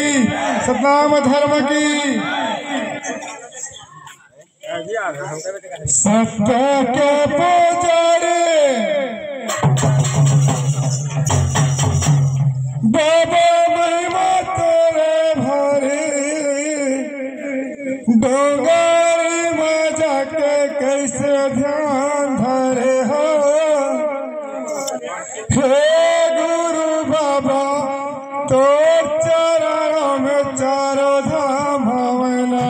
सतनाम धर्म की। सत्य के पुजारी बाबा महिमा तेरे भरी, डोंगरी में जाके कैसे ध्यान धरे हो। हे गुरु बाबा तो चरणों में चारों धाम हवना।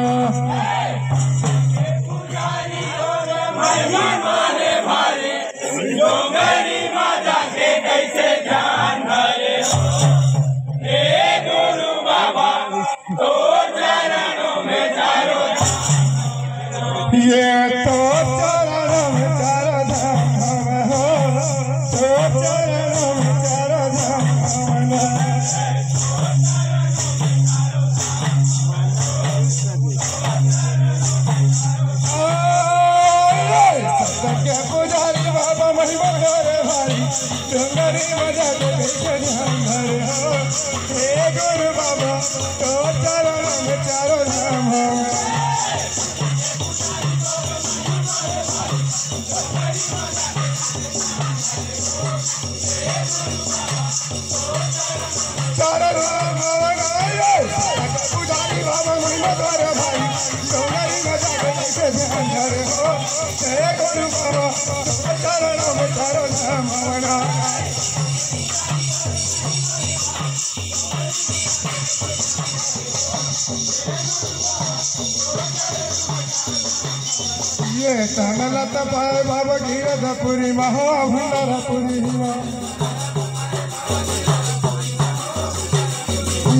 डोंगरी में जाके कैसे ध्यान धरे हो। हे गुरु बाबा तो चरणों में चारों ये तो चरणों में चारों धाम हो, तो चरणों में चारों धाम हवना। सत्य पुजारी बाबा महिमा तेरे भारी, डोंगरी में जाके कैसे ध्यान धरे हो। हे गुरु बाबा तो चरणों में चारों धाम हवना। पुजारी बाबा महिमा तेरे भारी, डोंगरी में जाके कैसे ध्यान धरे हो। हे गुरु बाबा तो चरणों में चारों धाम हवना। ये तनला तपाए बाबा गिरधपुरी महा भंडारपुरी हिमा।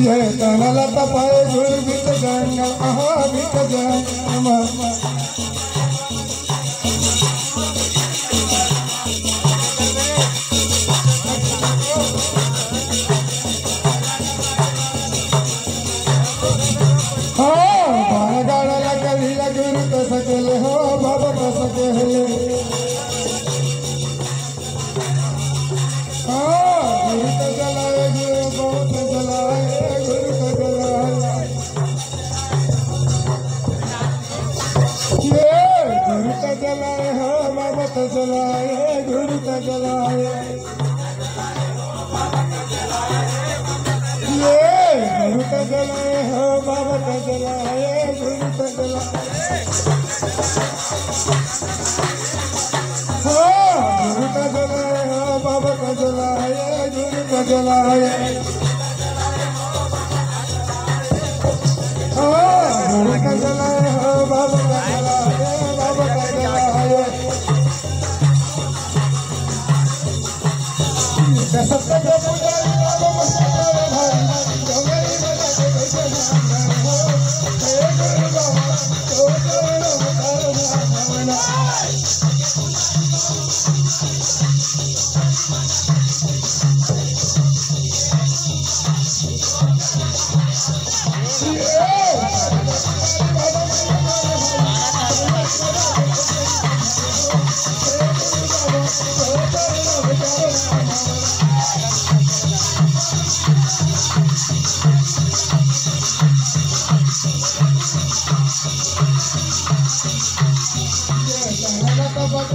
ये तनला तपाए गुरु बीत जंगल महा बीत जंगल। गुरु तो सकेले हो बाबा तो सकेले। गुरु तो जलाए गुरु बहुत जलाए, गुरु तो जलाए। ये गुरु तो जलाए हो बाबा तो जलाए, गुरु तो जलाए। ये गुरु तो जलाए हो बाबा तो जलाए, गुरु तो जलाए। गुरु का जलाए हो बाबा का जलाए, गुरु का जलाए। गुरु का जलाए हो बाबा का जलाए, बाबा का जलाए। सत्य के पुजारी बाबा महिमा तेरे भारी, डोंगरी में जाके कैसे ध्यान धरे हो। हे गुरु बाबा तो चरणों में चारों धाम हवना।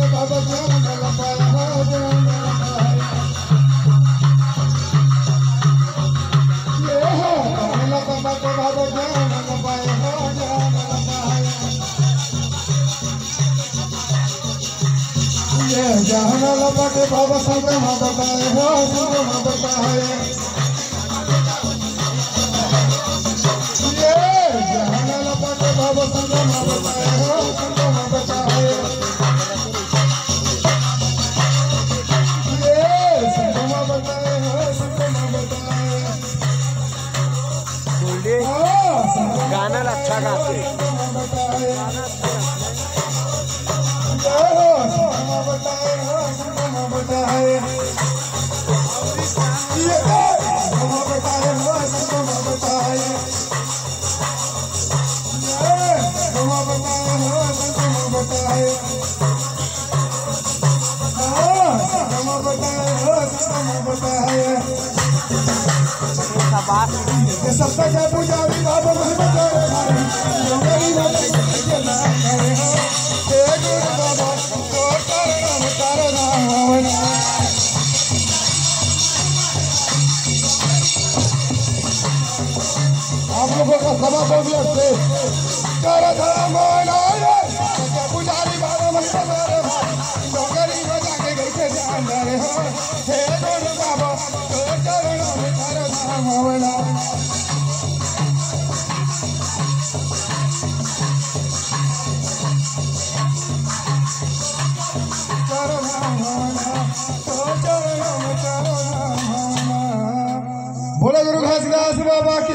बाबा ज्ञान लपाया हो, ज्ञान लपाया। ये हो बाबा ज्ञान लपाया हो, ज्ञान लपाया। ये ज्ञान लपा के बाबा संगमा बताए हो, संगमा बताए। ये ज्ञान लपा के बाबा संगमा बताए हो, संगमा बताए। गाना अच्छा गाते बताए ये सब के पुजारी बाबा महिमा करे भारी डोंगरी माता के कैसे ध्यान धरे हो हे गुरु बाबा तो तारा नाम हवना आप लोगों का सभा बोलिए से कर धर्म पुजारी बाबा महिमा करे भारी डोंगरी माता के कैसे ध्यान धरे हो हे गुरु बाबा तो चरणों में तारा नाम हवना बोले गुरु घासीदास बाबा की